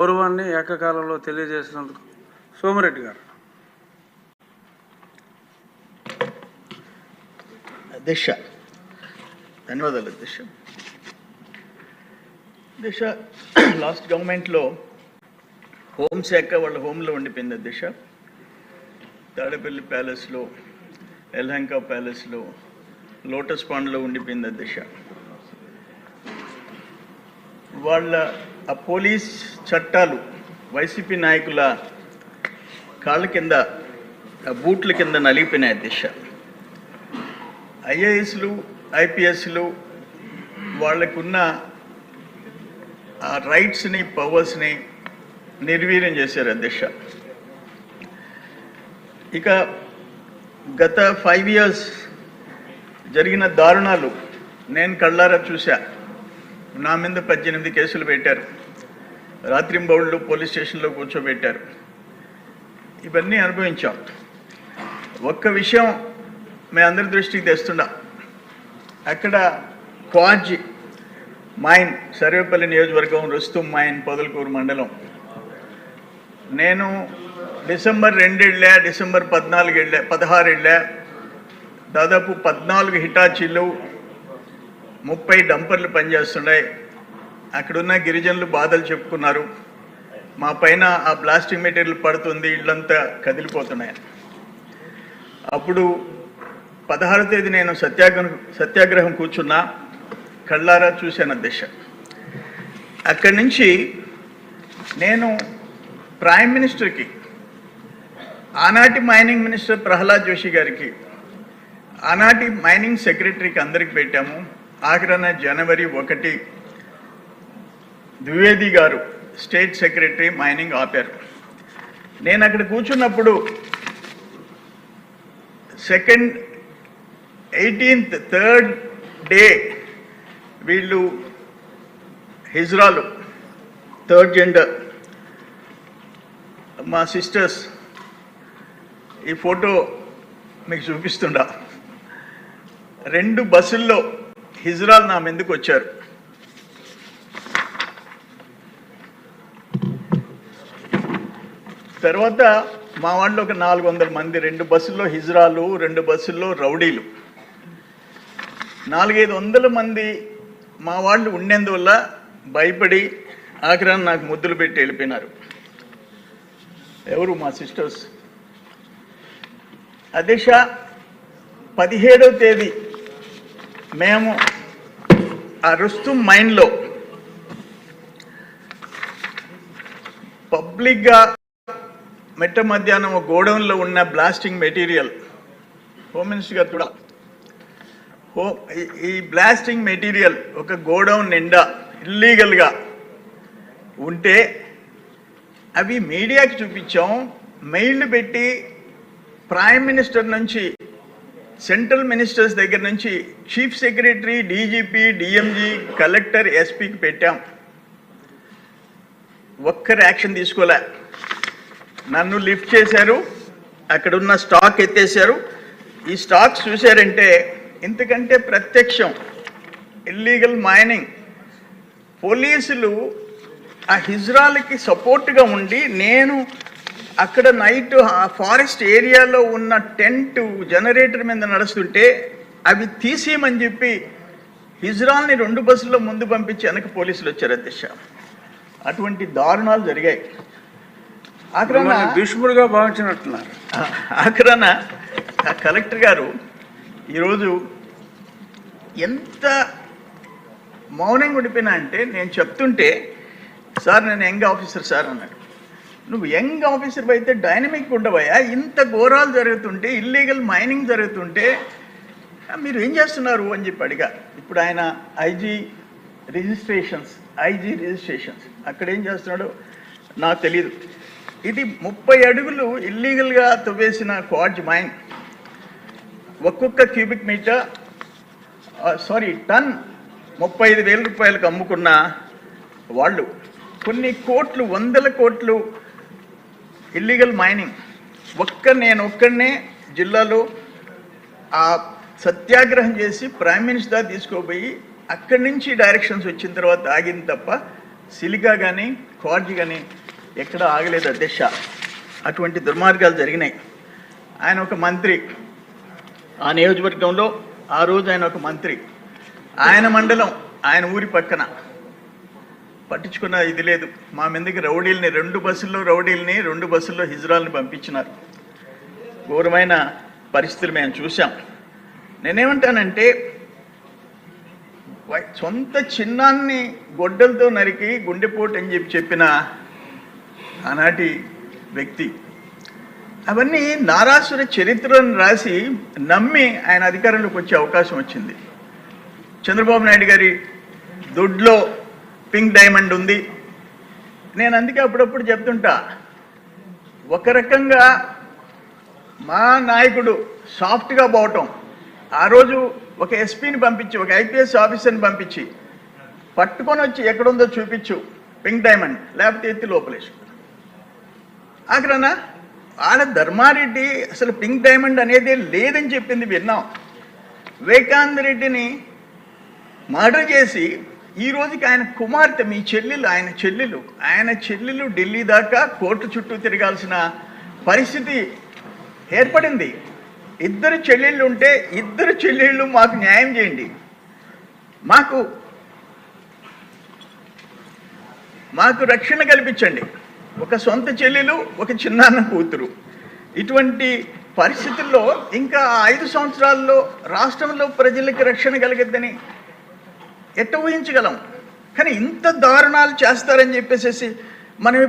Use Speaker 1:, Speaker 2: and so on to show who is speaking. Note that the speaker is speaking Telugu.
Speaker 1: గౌరవాన్ని ఏకకాలంలో తెలియజేసినందుకు సోమిరెడ్డి గారు.
Speaker 2: అధ్యక్ష, ధన్యవాదాలు అధ్యక్ష. అధ్యక్ష, లాస్ట్ గవర్నమెంట్లో హోంశాఖ వాళ్ళ హోంలో ఉండిపోయింది అధ్యక్ష. తాడేపల్లి ప్యాలెస్లో, ఎల్హంకా ప్యాలెస్లో, లోటస్ పాండ్లో ఉండిపోయింది అధ్యక్ష. వాళ్ళ ఆ పోలీస్ చట్టాలు వైసీపీ నాయకుల కాళ్ళ కింద, బూట్ల కింద నలిగిపోయినాయి అధ్యక్ష. ఐఏఎస్లు, ఐపీఎస్లు వాళ్ళకున్న ఆ రైట్స్ని, పవర్స్ని నిర్వీర్యం చేశారు అధ్యక్ష. ఇక గత 5 years జరిగిన దారుణాలు నేను కళ్ళారా చూశా. నా మీద 18 కేసులు పెట్టారు, రాత్రింబౌళ్ళు పోలీస్ స్టేషన్లో కూర్చోబెట్టారు. ఇవన్నీ అనుభవించాం. ఒక్క విషయం మీ అందరి దృష్టికి తెస్తున్నా. అక్కడ క్వాజ్ మైన్, సర్వేపల్లి నియోజకవర్గం, రుస్తుం మైన్, పొదలకూరు మండలం. నేను డిసెంబర్ 2 వెళ్ళా, డిసెంబర్ 16 వెళ్ళా. దాదాపు 14 హిటాచీలు, 30 డంపర్లు పనిచేస్తున్నాయి. అక్కడున్న గిరిజనులు బాధలు చెప్పుకున్నారు. మా పైన ఆ బ్లాస్టింగ్ మెటీరియల్ పడుతుంది, ఇళ్ళంతా కదిలిపోతున్నాయి. అప్పుడు 16వ తేదీ నేను సత్యాగ్రహం కూర్చున్నా, కళ్ళారా చూశాను అధ్యక్ష. అక్కడి నుంచి నేను ప్రైమ్ మినిస్టర్కి, ఆనాటి మైనింగ్ మినిస్టర్ ప్రహ్లాద్ జోషి గారికి, ఆనాటి మైనింగ్ సెక్రటరీకి అందరికి పెట్టాము. ఆఖరణ జనవరి 1 ద్వివేది గారు స్టేట్ సెక్రటరీ మైనింగ్ ఆపారు. నేను అక్కడ కూర్చున్నప్పుడు 18th, 3rd డే వీళ్ళు హిజ్రాలు, 3rd జెండర్, మా సిస్టర్స్, ఈ ఫోటో మీకు చూపిస్తుండా. 2 బస్సుల్లో హిజ్రాలు నా మీదకి వచ్చారు. తర్వాత మా వాళ్ళు ఒక 400 మంది, 2 బస్సుల్లో హిజ్రాలు, 2 బస్సుల్లో రౌడీలు, 400-500 మంది మా వాళ్ళు ఉండేందువల్ల భయపడి ఆఖరాన్ని నాకు ముద్దులు పెట్టి వెళ్ళిపోయినారు. ఎవరు? మా సిస్టర్స్. అధ్యక్ష, 17వ తేదీ మేము ఆ రుస్తుం మైన్లో పబ్లిక్గా మెట్ట మధ్యాహ్నం గోడౌన్లో ఉన్న బ్లాస్టింగ్ మెటీరియల్, హోమ్ మినిస్టర్ గారు కూడా, ఈ బ్లాస్టింగ్ మెటీరియల్ ఒక గోడౌన్ నిండా ఇల్లీగల్గా ఉంటే అవి మీడియాకి చూపించాం. మెయిల్ పెట్టి ప్రైమ్ మినిస్టర్ నుంచి, సెంట్రల్ మినిస్టర్స్ దగ్గర నుంచి, chief secretary, DGP, DMG, collector, ఎస్పీకి పెట్టాం. ఒక్కరు యాక్షన్ తీసుకోలే. నన్ను లిఫ్ట్ చేశారు, అక్కడున్న స్టాక్ ఎత్తేసారు. ఈ స్టాక్స్ చూశారంటే ఇంతకంటే ప్రత్యక్షం ఇల్లీగల్ మైనింగ్. పోలీసులు ఆ హిజ్రాలకి సపోర్ట్గా ఉండి, నేను అక్కడ నైట్ ఆ ఫారెస్ట్ ఏరియాలో ఉన్న టెంట్ జనరేటర్ మీద నడుస్తుంటే అవి తీసేయమని చెప్పి హిజ్రాల్ని 2 బస్సుల్లో ముందు పంపించి వెనక పోలీసులు వచ్చారు అధ్యక్ష. అటువంటి దారుణాలు జరిగాయి. ఆఖరణ
Speaker 1: దుష్ముడుగా భావించినట్టున్నారు.
Speaker 2: ఆఖరణ కలెక్టర్ గారు ఈరోజు ఎంత మౌనంగా ఉండిపోయినా అంటే, నేను చెప్తుంటే, సార్ నేను యంగ్ ఆఫీసర్ సార్ అన్నాడు. నువ్వు యంగ్ ఆఫీసర్ అయితే డైనమిక్ ఉండవయ్యా, ఇంత ఘోరాలు జరుగుతుంటే, ఇల్లీగల్ మైనింగ్ జరుగుతుంటే మీరు ఏం చేస్తున్నారు అని చెప్పి అడిగా. ఇప్పుడు ఆయన ఐజీ రిజిస్ట్రేషన్స్ అక్కడ ఏం చేస్తున్నాడో నాకు తెలియదు. ఇది 30 అడుగులు ఇల్లీగల్గా తవ్వేసిన క్వార్జ్ మైన్. ఒక్కొక్క క్యూబిక్ మీటర్ టన్ 35,000 రూపాయలకు అమ్ముకున్న వాళ్ళు, కొన్ని కోట్లు, 100 కోట్లు ఇల్లీగల్ మైనింగ్. నేను ఒక్కడనే జిల్లాలో ఆ సత్యాగ్రహం చేసి ప్రైమ్ మినిస్టర్ తీసుకోపోయి అక్కడి నుంచి డైరెక్షన్స్ వచ్చిన తర్వాత ఆగింది తప్ప సిలికా కానీ కార్జీ కానీ ఎక్కడ ఆగలేదు అధ్యక్ష. అటువంటి దుర్మార్గాలు జరిగినాయి. ఆయన ఒక మంత్రి, ఆ నియోజకవర్గంలో ఆ రోజు ఆయన ఒక మంత్రి, ఆయన మండలం ఆయన ఊరి పక్కన పట్టించుకున్న ఇది లేదు. మా మీదకి రౌడీల్ని 2 బస్సుల్లో రౌడీల్ని 2 బస్సుల్లో హిజ్రాల్ని పంపించినారు. ఘోరమైన పరిస్థితులు మేము చూసాం. నేనేమంటానంటే సొంత చిన్నాన్ని గొడ్డలతో నరికి గుండెపోటు అని చెప్పిన ఆనాటి వ్యక్తి. అవన్నీ నారాసుర చరిత్రను రాసి నమ్మి ఆయన అధికారంలోకి వచ్చే అవకాశం వచ్చింది. చంద్రబాబు నాయుడు గారి దొడ్లో పింక్ డైమండ్ ఉంది. నేను అందుకే అప్పుడప్పుడు చెప్తుంటా, ఒక రకంగా మా నాయకుడు సాఫ్ట్గా పోవటం, ఆ రోజు ఒక ఎస్పీని పంపించి ఒక ఐపీఎస్ ఆఫీసర్ని పంపించి పట్టుకొని వచ్చి ఎక్కడుందో చూపించు పింక్ డైమండ్, లేకపోతే ఎత్తి లోపలేసు. ఆఖరనా ఆడ ధర్మారెడ్డి అసలు పింక్ డైమండ్ అనేది లేదని చెప్పింది విన్నాం. వివేకానంద రెడ్డిని మర్డర్ చేసి ఈ రోజుకి ఆయన కుమార్తె, మీ చెల్లెలు, ఆయన చెల్లెలు ఢిల్లీ దాకా కోర్టు చుట్టూ తిరగాల్సిన పరిస్థితి ఏర్పడింది. 2 చెల్లెళ్ళు ఉంటే 2 చెల్లెళ్ళు మాకు న్యాయం చేయండి, మాకు రక్షణ కల్పించండి. ఒక సొంత చెల్లెలు, ఒక చిన్నాన్న కూతురు. ఇటువంటి పరిస్థితుల్లో ఇంకా 5 సంవత్సరాల్లో రాష్ట్రంలో ప్రజలకి రక్షణ కలిగద్దని ఎట్ట ఊహించగలం? కానీ ఇంత దారుణాలు చేస్తారని చెప్పేసి మనం